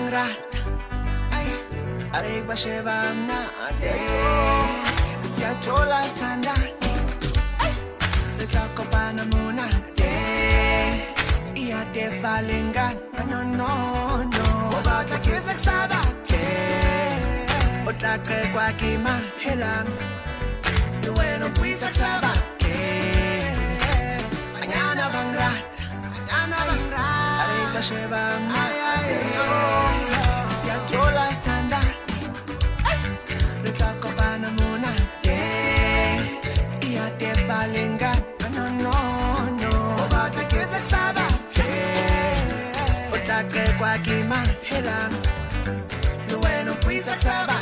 bangrata ay aray ba sheba mnate siyajola standard ay letako pa na muna iyate falingan no no no wabata kizak sabake otlake kwa kima helang dueno puisak sabake anyana bangrata aray ba sheba mnate siyajola standard letako pa na muna iyate falingan no no no wabata kizak sabake Otakre kwa kima helang Lueno puisa saba